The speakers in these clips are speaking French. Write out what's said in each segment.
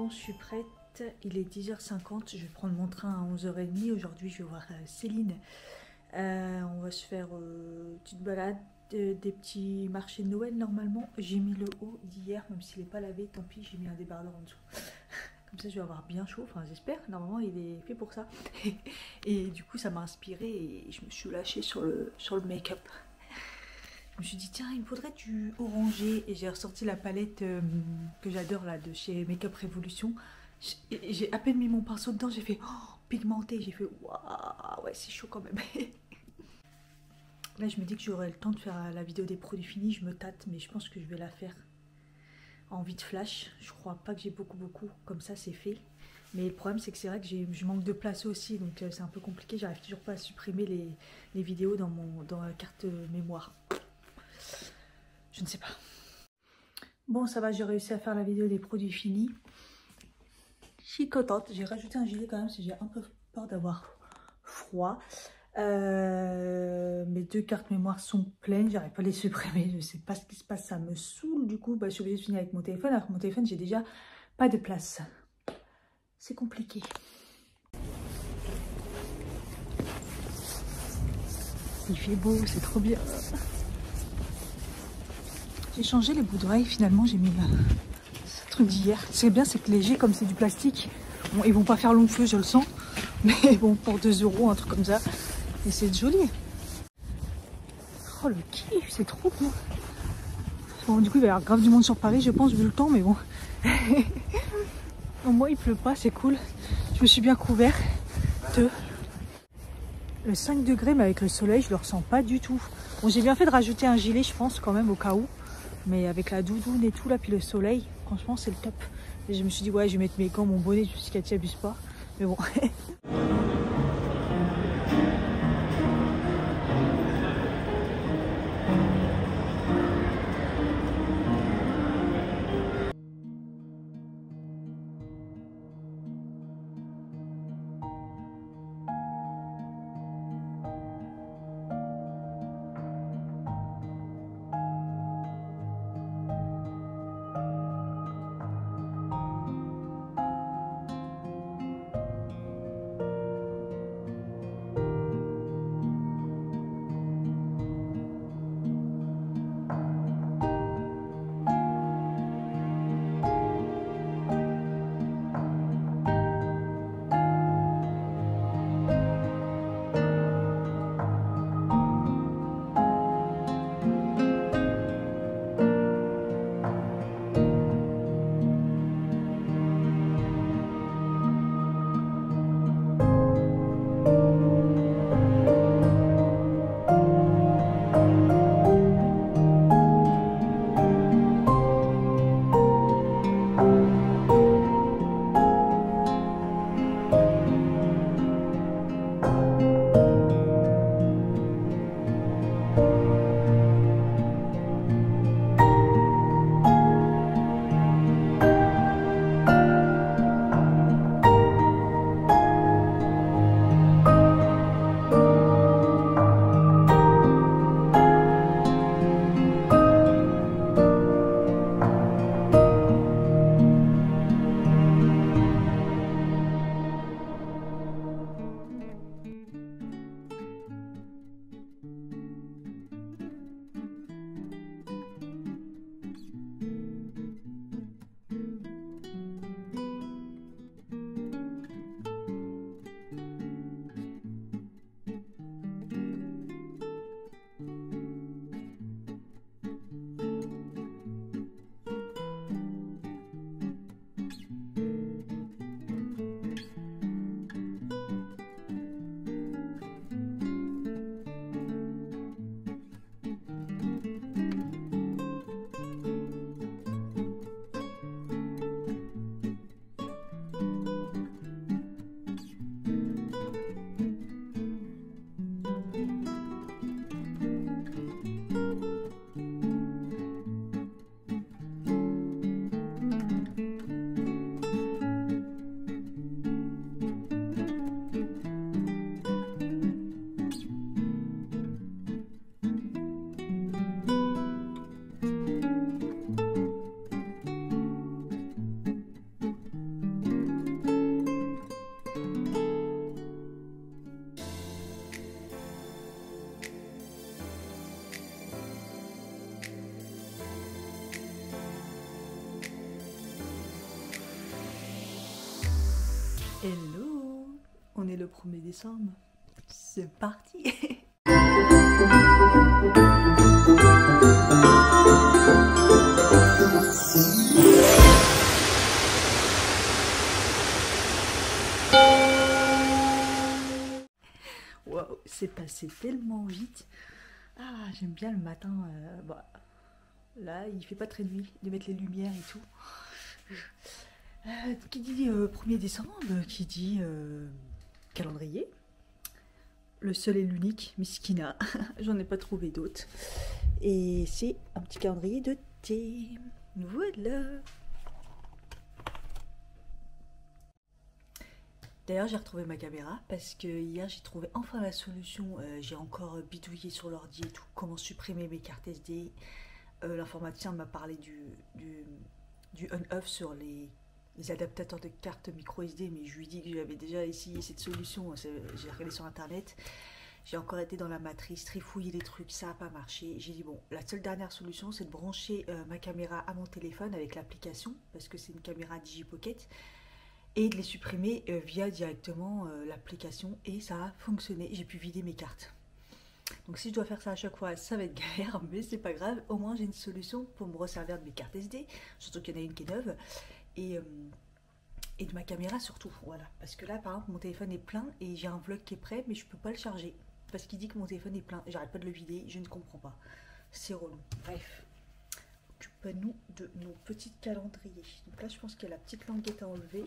bon, je suis prête. Il est 10h50. Je vais prendre mon train à 11h30. Aujourd'hui, je vais voir Céline. On va se faire une petite balade, des petits marchés de Noël normalement. J'ai mis le haut d'hier, même s'il n'est pas lavé. Tant pis, j'ai mis un débardeur en dessous. Comme ça, je vais avoir bien chaud. Enfin, j'espère. Normalement, il est fait pour ça. Et du coup, ça m'a inspiré et je me suis lâchée sur le make-up. Je me suis dit, tiens, il me faudrait du orangé. Et j'ai ressorti la palette que j'adore là, de chez Make-up Révolution. J'ai à peine mis mon pinceau dedans, j'ai fait oh, pigmenté. J'ai fait waouh, ouais, c'est chaud quand même. Là, je me dis que j'aurai le temps de faire la vidéo des produits finis. Je me tâte, mais je pense que je vais la faire en vite flash. Je crois pas que j'ai beaucoup. Comme ça, c'est fait. Mais le problème, c'est que c'est vrai que je manque de place aussi. Donc, c'est un peu compliqué. J'arrive toujours pas à supprimer les vidéos dans la carte mémoire. Je ne sais pas. Bon, ça va, j'ai réussi à faire la vidéo des produits finis. Je suis contente. J'ai rajouté un gilet quand même, parce que j'ai un peu peur d'avoir froid. Mes deux cartes mémoire sont pleines, j'arrive pas à les supprimer, je sais pas ce qui se passe, ça me saoule. Du coup, je suis obligée de finir avec mon téléphone. Alors que mon téléphone, j'ai déjà pas de place. C'est compliqué. Il fait beau, c'est trop bien. J'ai changé les bouts d'oreilles, finalement, j'ai mis ce truc d'hier. Ce qui est bien, c'est que léger, comme c'est du plastique, bon, ils vont pas faire long feu, je le sens. Mais bon, pour 2 €, un truc comme ça. Et c'est joli. Oh, le kiff, c'est trop beau. Bon, du coup, il va y avoir grave du monde sur Paris, je pense, vu le temps, mais bon. Au moins, il pleut pas, c'est cool. Je me suis bien couvert. Le 5 degrés, mais avec le soleil, je le ressens pas du tout. Bon, j'ai bien fait de rajouter un gilet, je pense, quand même, au cas où. Mais avec la doudoune et tout, là, puis le soleil, franchement, c'est le top. Et je me suis dit, ouais, je vais mettre mes gants, mon bonnet, jusqu'à Cathy abuse pas. Mais bon. 1er décembre. C'est parti. Waouh, c'est passé tellement vite. Ah, j'aime bien le matin. Bah, là, il fait pas très nuit de mettre les lumières et tout. Qui dit 1er décembre, qui dit calendrier. Le seul et l'unique, Miskina. J'en ai pas trouvé d'autres. Et c'est un petit calendrier de thé. Voilà. D'ailleurs, j'ai retrouvé ma caméra parce que hier, j'ai trouvé enfin la solution. J'ai encore bidouillé sur l'ordi et tout. Comment supprimer mes cartes SD. L'informaticien m'a parlé du on-off sur les adaptateurs de cartes micro SD, mais je lui dis que j'avais déjà essayé cette solution. J'ai regardé sur internet. J'ai encore été dans la matrice, trifouiller les trucs, ça n'a pas marché. J'ai dit bon, la seule dernière solution, c'est de brancher ma caméra à mon téléphone avec l'application, parce que c'est une caméra DigiPocket, et de les supprimer via directement l'application, et ça a fonctionné. J'ai pu vider mes cartes. Donc si je dois faire ça à chaque fois, ça va être galère, mais c'est pas grave. Au moins j'ai une solution pour me resservir de mes cartes SD, surtout qu'il y en a une qui est neuve, et de ma caméra surtout, voilà. Parce que là, par exemple, mon téléphone est plein et j'ai un vlog qui est prêt, mais je peux pas le charger. Parce qu'il dit que mon téléphone est plein, j'arrête pas de le vider, je ne comprends pas. C'est relou. Bref, occupons-nous de nos petits calendriers. Donc là, je pense qu'il y a la petite languette à enlever.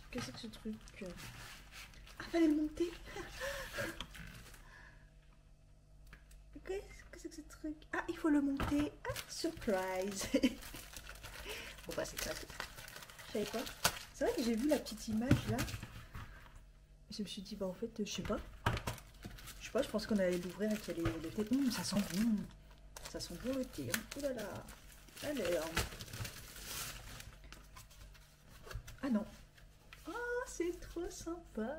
Qu'est-ce que c'est que ce truc? Ah, fallait le monter. Qu'est-ce que c'est que ce truc? Ah, il faut le monter. Ah, surprise. Bon bah c'est ça. Je savais pas. C'est vrai que j'ai vu la petite image là. Je me suis dit bah en fait je sais pas. Je pense qu'on allait l'ouvrir et qu'il y a les thé. Ça sent bon. Ça sent bon le thé. Hein. Oh là là. Alors. Ah non. C'est trop sympa.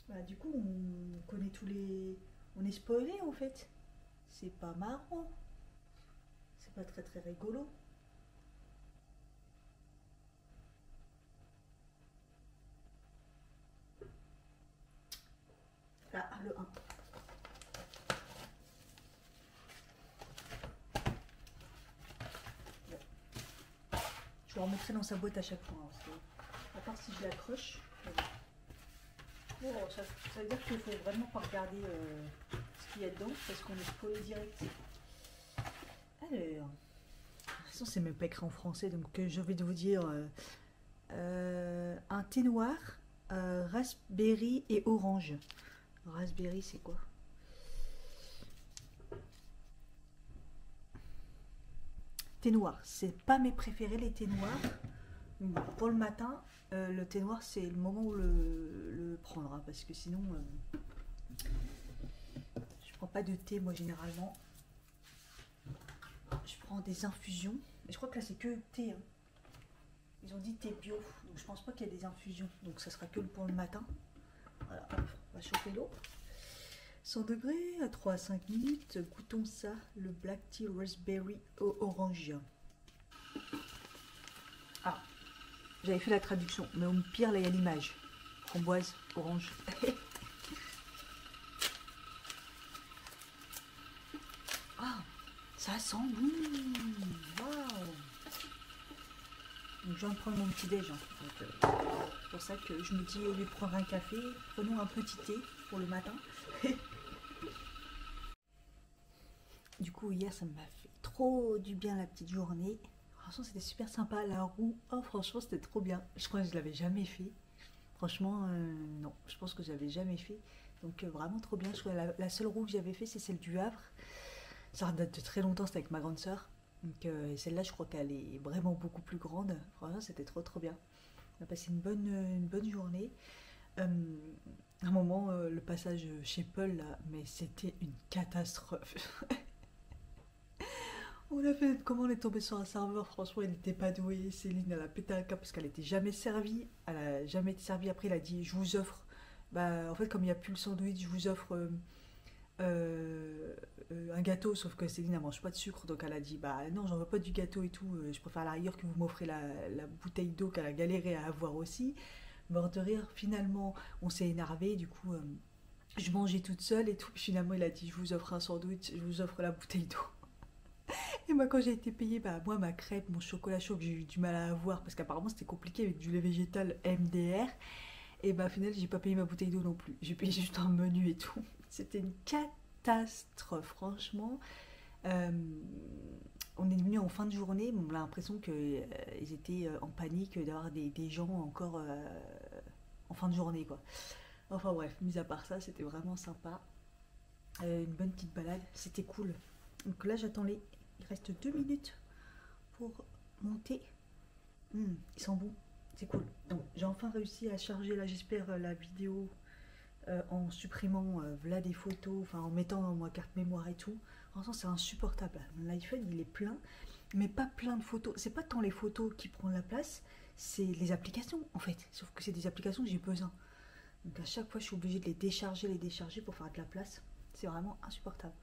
Bah, du coup, on connaît tous les... On est spoilé en fait. C'est pas marrant. C'est pas très très rigolo. Là, le 1. Je vais remontrer dans sa boîte à chaque fois. Hein, parce que, à part si je l'accroche. Bon, ça veut dire qu'il faut vraiment pas regarder ce qu'il y a dedans parce qu'on est spoilé direct. Alors, de toute façon, c'est même pas écrit en français, donc je vais vous dire un thé noir, raspberry et orange. Raspberry, c'est quoi? Thé noir, c'est pas mes préférés les thés noirs. Bon, pour le matin, le thé noir c'est le moment où le prendre, hein, parce que sinon je prends pas de thé moi généralement. Je prends des infusions. Et je crois que là c'est que thé. Hein. Ils ont dit thé bio, donc je pense pas qu'il y a des infusions, donc ça sera que pour le matin. Voilà, on va chauffer l'eau. 100 degrés à 3 à 5 minutes. Goûtons ça, le black tea raspberry orange. Ah, j'avais fait la traduction, mais au pire, là, il y a l'image. Framboise, orange. Ah, ça sent bon. Waouh. Donc, je viens de prendre mon petit déj. Hein. C'est pour ça que je me dis, au lieu de prendre un café, prenons un petit thé pour le matin. Du coup, hier, ça m'a fait trop du bien la petite journée. Franchement, c'était super sympa. La roue, oh, franchement, c'était trop bien. Je crois que je l'avais jamais fait. Franchement, non, je pense que je l'avais jamais fait. Donc, vraiment trop bien. Je crois que la seule roue que j'avais fait, c'est celle du Havre. Ça date de très longtemps, c'était avec ma grande sœur. Donc, celle-là, je crois qu'elle est vraiment beaucoup plus grande. Franchement, c'était trop bien. On a passé une bonne journée. À un moment, le passage chez Paul, là, mais c'était une catastrophe. On a fait notre commande, on est tombé sur un serveur, franchement il n'était pas doué. Céline elle a pété un câble parce qu'elle n'était jamais servie. Elle a jamais été servie. Après il a dit je vous offre. Bah en fait comme il n'y a plus le sandwich, je vous offre un gâteau. Sauf que Céline elle mange pas de sucre, donc elle a dit bah non j'en veux pas du gâteau et tout. Je préfère à la rigueur que vous m'offrez la bouteille d'eau qu'elle a galéré à avoir aussi. Mort de rire, finalement on s'est énervé, du coup je mangeais toute seule et tout. Puis finalement il a dit je vous offre un sandwich, je vous offre la bouteille d'eau. Et moi, quand j'ai été payée, bah, moi, ma crêpe, mon chocolat chaud que j'ai eu du mal à avoir parce qu'apparemment c'était compliqué avec du lait végétal MDR. Et bah, au final, j'ai pas payé ma bouteille d'eau non plus. J'ai payé juste un menu et tout. C'était une catastrophe, franchement. Euh, on est venu en fin de journée, on a l'impression qu'ils étaient en panique d'avoir des gens encore en fin de journée, quoi. Enfin bref, mis à part ça, c'était vraiment sympa. Une bonne petite balade, c'était cool. Donc là, j'attends les. Il reste 2 minutes pour monter. Ils sont bons, c'est cool. Donc j'ai enfin réussi à charger là, j'espère, la vidéo en supprimant là des photos, enfin en mettant ma carte mémoire et tout. Franchement, c'est insupportable. Mon iPhone, il est plein, mais pas plein de photos. C'est pas tant les photos qui prennent la place, c'est les applications en fait. Sauf que c'est des applications que j'ai besoin. Donc à chaque fois, je suis obligée de les décharger pour faire de la place. C'est vraiment insupportable.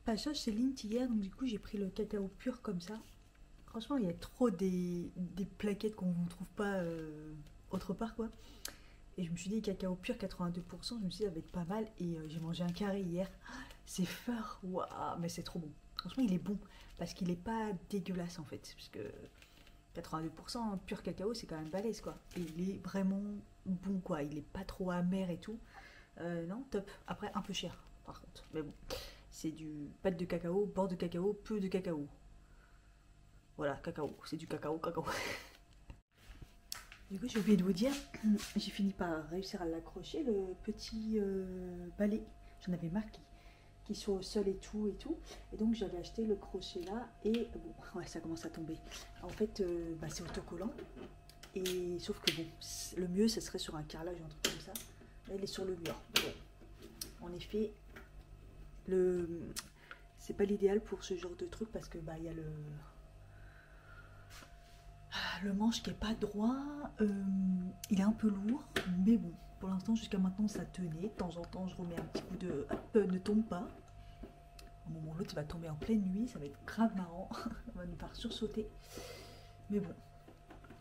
Passage Céline hier, donc du coup j'ai pris le cacao pur comme ça. Franchement il y a trop des plaquettes qu'on ne trouve pas autre part quoi. Et je me suis dit cacao pur 82%, je me suis dit ça va être pas mal. Et j'ai mangé un carré hier. C'est fort, waouh, mais c'est trop bon. Franchement il est bon parce qu'il est pas dégueulasse en fait. Puisque 82% pur cacao c'est quand même balèze quoi. Et il est vraiment bon quoi, il est pas trop amer et tout. Non, top. Après un peu cher par contre, mais bon. C'est du pâte de cacao, beurre de cacao, peu de cacao. Voilà, cacao, c'est du cacao. Du coup, j'ai oublié de vous dire, j'ai fini par réussir à l'accrocher, le petit balai. J'en avais marre qui soit au sol et tout. Et donc, j'avais acheté le crochet là. Et bon, ouais, ça commence à tomber. En fait, bah, c'est autocollant. Et sauf que bon, le mieux, ça serait sur un carrelage ou un truc comme ça. Là, il est sur le mur. Bon, en effet, c'est pas l'idéal pour ce genre de truc parce que bah il y a le manche qui est pas droit, il est un peu lourd, mais bon, pour l'instant jusqu'à maintenant ça tenait. De temps en temps je remets un petit coup de hop, ne tombe pas. Au moment où l'autre va tomber en pleine nuit, ça va être grave marrant, on va nous faire sursauter. Mais bon,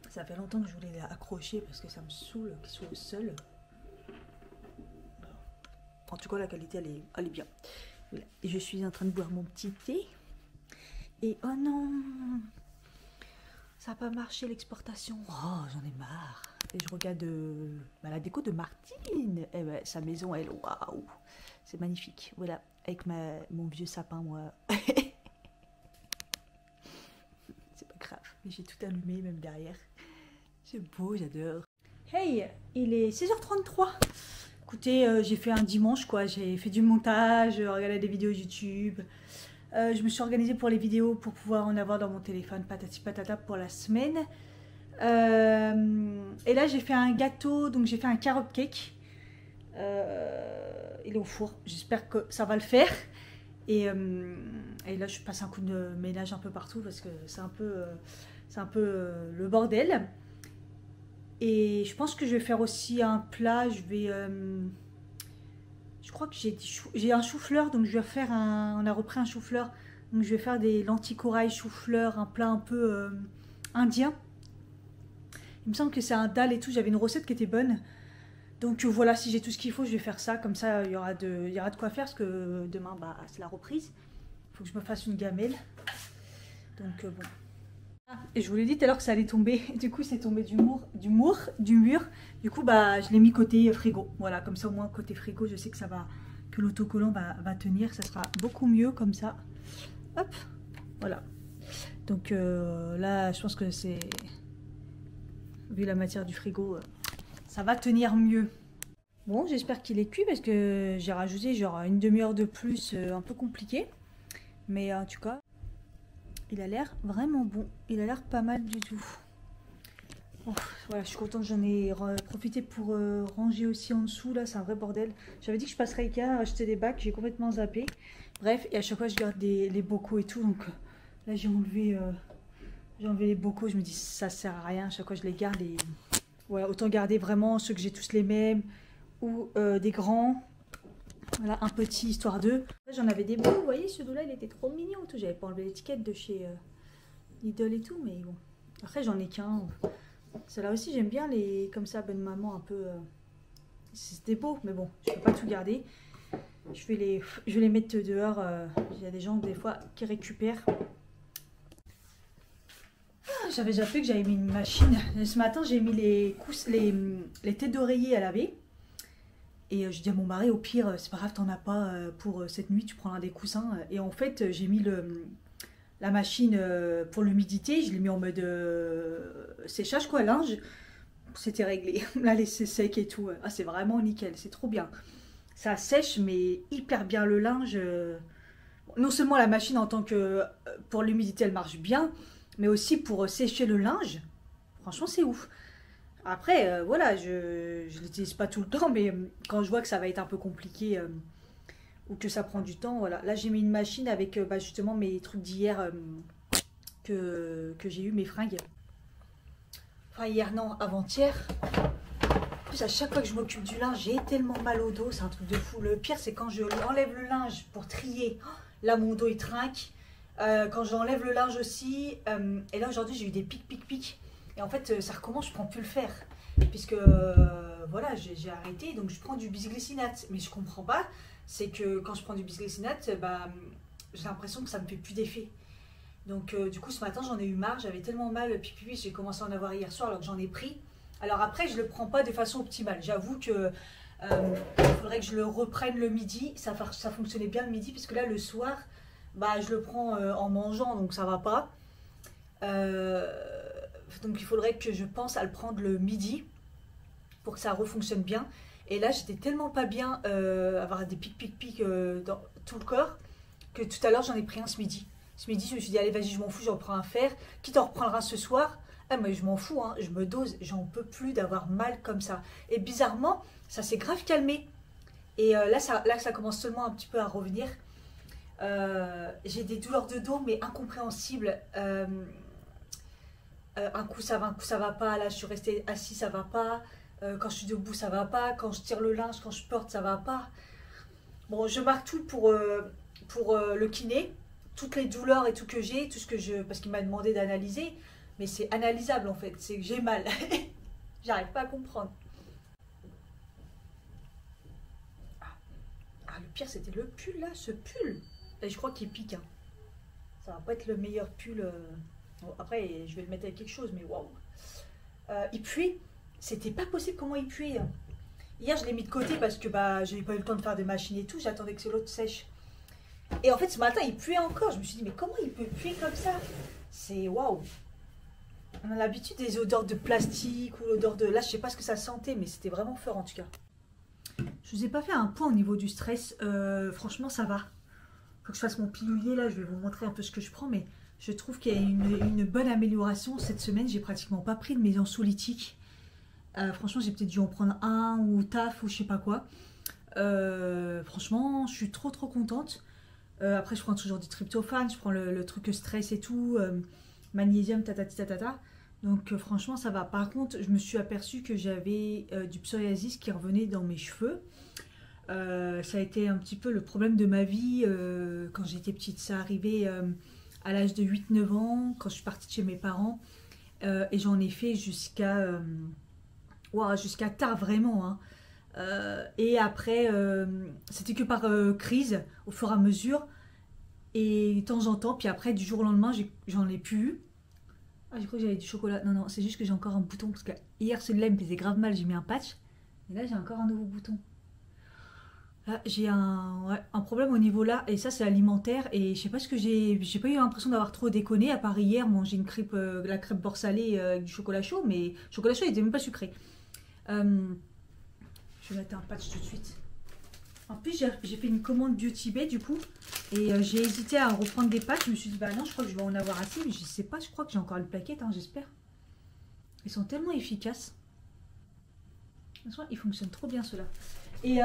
ça fait longtemps que je voulais l'accrocher parce que ça me saoule qu'il soit au sol. En tout cas la qualité elle est bien. Et je suis en train de boire mon petit thé. Et oh non, ça n'a pas marché l'exportation. Oh, j'en ai marre. Et je regarde la déco de Martine. Eh ben, sa maison, elle, waouh, c'est magnifique. Voilà, avec mon vieux sapin, moi. C'est pas grave, mais j'ai tout allumé, même derrière. C'est beau, j'adore. Hey, il est 6h33. Écoutez, j'ai fait un dimanche quoi, j'ai fait du montage, regardé des vidéos YouTube. Je me suis organisée pour les vidéos pour pouvoir en avoir dans mon téléphone, patati patata pour la semaine. Et là j'ai fait un gâteau, donc j'ai fait un carrot cake. Il est au four, j'espère que ça va le faire. Et là je passe un coup de ménage un peu partout parce que c'est un peu le bordel. Et je pense que je vais faire aussi un plat, je crois que j'ai un chou-fleur, donc je vais faire on a repris un chou-fleur, donc je vais faire des lentilles corail chou-fleur, un plat un peu indien. Il me semble que c'est un dal et tout, j'avais une recette qui était bonne. Donc voilà, si j'ai tout ce qu'il faut, je vais faire ça, comme ça il y aura de quoi faire, parce que demain bah, c'est la reprise. Il faut que je me fasse une gamelle. Donc bon. Et je vous l'ai dit tout à l'heure que ça allait tomber, du coup c'est tombé du mur, du coup bah je l'ai mis côté frigo, voilà, comme ça au moins côté frigo je sais que ça va, que l'autocollant va tenir, ça sera beaucoup mieux comme ça, hop, voilà, donc là je pense que c'est, vu la matière du frigo, ça va tenir mieux. Bon, j'espère qu'il est cuit parce que j'ai rajouté genre une demi-heure de plus, un peu compliqué, mais en tout cas il a l'air vraiment bon, il a l'air pas mal du tout. Oh, voilà, je suis contente, j'en ai profité pour ranger aussi en dessous, là, c'est un vrai bordel. J'avais dit que je passerais Ikea, acheter des bacs, j'ai complètement zappé. Bref, et à chaque fois je garde les bocaux et tout, donc là j'ai enlevé les bocaux, je me dis ça sert à rien, à chaque fois je les garde et voilà, autant garder vraiment ceux que j'ai tous les mêmes, ou des grands, voilà, un petit, histoire d'eux. J'en avais des beaux, vous voyez, ce dos-là il était trop mignon, tout. J'avais pas enlevé l'étiquette de chez Lidl et tout, mais bon. Après j'en ai qu'un. Celle-là aussi j'aime bien les comme ça, bonne maman un peu. C'était beau, mais bon, je peux pas tout garder. Je vais les mettre dehors. Il y a des gens des fois qui récupèrent. J'avais déjà fait que j'avais mis une machine. Ce matin j'ai mis les têtes d'oreiller à laver. Et je dis à mon mari, au pire, c'est pas grave, t'en as pas pour cette nuit, tu prendras des coussins. Et en fait, j'ai mis la machine pour l'humidité, je l'ai mis en mode séchage, quoi, linge. C'était réglé. Là, c'est sec et tout. Ah, c'est vraiment nickel, c'est trop bien. Ça sèche, mais hyper bien le linge. Non seulement la machine en tant que pour l'humidité, elle marche bien, mais aussi pour sécher le linge. Franchement, c'est ouf. Après, voilà, je ne l'utilise pas tout le temps, mais quand je vois que ça va être un peu compliqué ou que ça prend du temps, voilà. Là, j'ai mis une machine avec bah, justement mes trucs d'hier que j'ai eu, mes fringues. Enfin, hier, non, avant-hier. En plus, à chaque fois que je m'occupe du linge, j'ai tellement mal au dos, c'est un truc de fou. Le pire, c'est quand je enlève le linge pour trier. Là, mon dos, il trinque. Quand j'enlève le linge aussi. Et là, aujourd'hui, j'ai eu des pics. Et en fait, ça recommence, je ne prends plus le fer. Puisque, voilà, j'ai arrêté. Donc, je prends du bisglycinate. Mais je ne comprends pas. C'est que quand je prends du bisglycinate, bah, j'ai l'impression que ça ne me fait plus d'effet. Donc, du coup, ce matin, j'en ai eu marre. J'avais tellement mal, pipi. J'ai commencé à en avoir hier soir alors que j'en ai pris. Alors après, je ne le prends pas de façon optimale. J'avoue que il faudrait que je le reprenne le midi. Ça fonctionnait bien le midi. Puisque là, le soir, bah, je le prends en mangeant. Donc, ça ne va pas. Donc il faudrait que je pense à le prendre le midi pour que ça refonctionne bien. Et là j'étais tellement pas bien avoir des pics dans tout le corps que tout à l'heure j'en ai pris un ce midi. Ce midi je me suis dit allez vas-y je m'en fous, j'en prends un fer. Quitte à en reprendre un ce soir, ah, mais je m'en fous, hein, je me dose, j'en peux plus d'avoir mal comme ça. Et bizarrement ça s'est grave calmé. Et là ça commence seulement un petit peu à revenir. J'ai des douleurs de dos mais incompréhensibles. Un coup ça va pas, là je suis restée assis ça va pas, quand je suis debout ça va pas, quand je tire le linge, quand je porte ça va pas. Bon je marque tout pour le kiné, toutes les douleurs et tout que j'ai, tout ce que je, parce qu'il m'a demandé d'analyser, mais c'est analysable en fait, c'est que j'ai mal. J'arrive pas à comprendre. Ah le pire c'était le pull là, ce pull, et je crois qu'il pique hein. Ça va pas être le meilleur pull. Bon, après, je vais le mettre avec quelque chose, mais waouh. Il puait. C'était pas possible comment il puait. Hier, je l'ai mis de côté parce que bah, j'avais pas eu le temps de faire des machines et tout. J'attendais que l'autre sèche. Et en fait, ce matin, il puait encore. Je me suis dit, mais comment il peut puer comme ça? C'est waouh. On a l'habitude des odeurs de plastique ou l'odeur de... Là, je sais pas ce que ça sentait, mais c'était vraiment fort en tout cas. Je vous ai pas fait un point au niveau du stress. Franchement, ça va. Faut que je fasse mon pilulier là. Je vais vous montrer un peu ce que je prends, mais... Je trouve qu'il y a une bonne amélioration cette semaine. J'ai pratiquement pas pris de mes anxiolytiques. Franchement, j'ai peut-être dû en prendre un ou taf ou je sais pas quoi. Franchement, je suis trop contente. Après, je prends toujours du tryptophane. Je prends le truc stress et tout. Magnésium, tatata. Donc, franchement, ça va. Par contre, je me suis aperçue que j'avais du psoriasis qui revenait dans mes cheveux. Ça a été un petit peu le problème de ma vie quand j'étais petite. Ça arrivait... à l'âge de 8-9 ans, quand je suis partie de chez mes parents. Et j'en ai fait jusqu'à tard, vraiment. Hein. Et après, c'était que par crise, au fur et à mesure. Et de temps en temps, puis après, du jour au lendemain, j'en ai plus eu. Ah, j'ai cru que j'avais du chocolat. Non, c'est juste que j'ai encore un bouton. Parce que hier, celui-là, il me faisait grave mal, j'ai mis un patch. Et là, j'ai encore un nouveau bouton. Là, j'ai un problème au niveau là, et ça c'est alimentaire, et je sais pas ce que j'ai pas eu l'impression d'avoir trop déconné, à part hier manger une crêpe, la crêpe beurre salé avec du chocolat chaud, mais le chocolat chaud il était même pas sucré. Je vais mettre un patch tout de suite. En plus j'ai fait une commande Beauty Bay du coup, et j'ai hésité à reprendre des patchs, je me suis dit bah non je crois que je vais en avoir assez, mais je sais pas, je crois que j'ai encore une plaquette, hein, j'espère. Ils sont tellement efficaces. Ils fonctionnent trop bien ceux-là. Et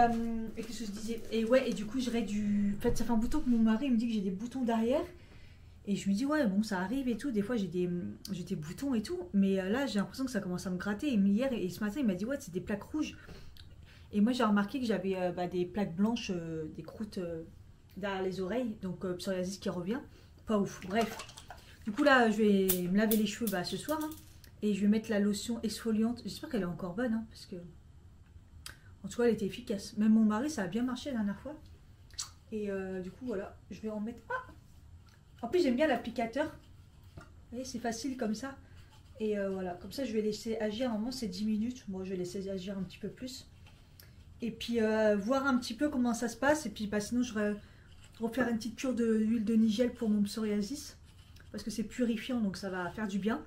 qu'est-ce que je disais? Et ouais, et du coup, j'aurais dû. En fait, ça fait un bout de temps que mon mari me dit que j'ai des boutons derrière. Et je me dis, ouais, bon, ça arrive et tout. Des fois, j'ai des boutons et tout. Mais là, j'ai l'impression que ça commence à me gratter. Et hier et ce matin, il m'a dit, ouais, c'est des plaques rouges. Et moi, j'ai remarqué que j'avais des plaques blanches, des croûtes derrière les oreilles. Donc, psoriasis qui revient. Pas ouf. Bref. Du coup, là, je vais me laver les cheveux ce soir. Hein, et je vais mettre la lotion exfoliante. J'espère qu'elle est encore bonne. Hein, parce que, en tout cas, elle était efficace. Même mon mari, ça a bien marché la dernière fois. Et du coup, voilà. Je vais en mettre. Ah, en plus, j'aime bien l'applicateur. Vous voyez, c'est facile comme ça. Et voilà. Comme ça, je vais laisser agir. Normalement, c'est 10 minutes. Moi, je vais laisser agir un petit peu plus. Et puis, voir un petit peu comment ça se passe. Et puis, sinon, je vais refaire une petite cure d'huile de nigel pour mon psoriasis. Parce que c'est purifiant, donc ça va faire du bien.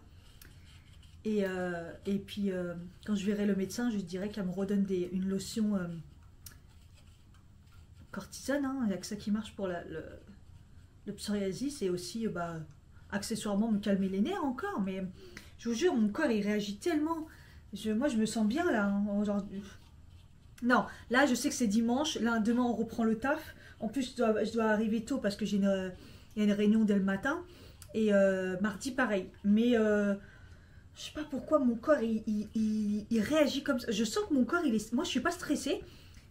Et puis, quand je verrai le médecin, je dirais qu'elle me redonne une lotion cortisone. Hein. Il n'y a que ça qui marche pour le psoriasis. Et aussi, accessoirement, me calmer les nerfs encore. Mais je vous jure, mon corps, il réagit tellement. Moi, je me sens bien, là. Hein, non, là, je sais que c'est dimanche. Là, demain, on reprend le taf. En plus, je dois arriver tôt parce que il y a une réunion dès le matin. Et mardi, pareil. Mais je sais pas pourquoi mon corps, il réagit comme ça. Je sens que mon corps, moi, je suis pas stressée.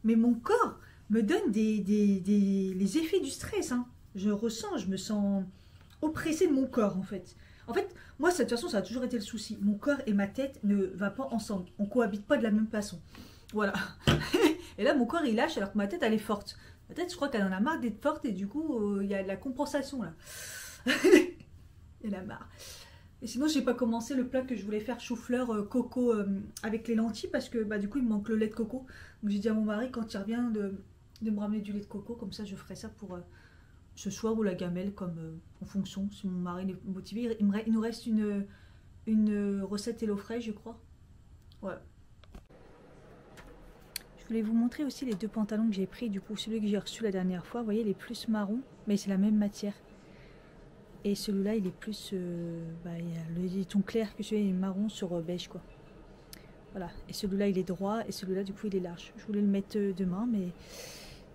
Mais mon corps me donne les effets du stress. Hein. Je ressens, je me sens oppressée de mon corps, en fait. En fait, moi, de toute façon, ça a toujours été le souci. Mon corps et ma tête ne vont pas ensemble. On cohabite pas de la même façon. Voilà. Et là, mon corps, il lâche alors que ma tête, elle est forte. Ma tête, je crois qu'elle en a marre d'être forte et du coup, il y a de la compensation, là. Il en a marre. Et sinon, j'ai pas commencé le plat que je voulais faire, chou-fleur coco avec les lentilles parce que du coup, il me manque le lait de coco. Donc, j'ai dit à mon mari, quand il revient, de me ramener du lait de coco. Comme ça, je ferai ça pour ce soir ou la gamelle, comme en fonction. Si mon mari est motivé. Il nous reste une recette HelloFresh, je crois. Ouais. Je voulais vous montrer aussi les deux pantalons que j'ai pris. Du coup, celui que j'ai reçu la dernière fois, vous voyez, il est plus marron, mais c'est la même matière. Et celui-là, il est plus... il y a le ton clair que celui-là, il est marron sur beige, quoi. Voilà. Et celui-là, il est droit, et celui-là, du coup, il est large. Je voulais le mettre demain, mais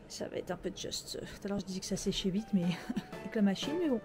ça va être un peu juste. Tout à l'heure, je disais que ça séchait vite, mais avec la machine, mais bon.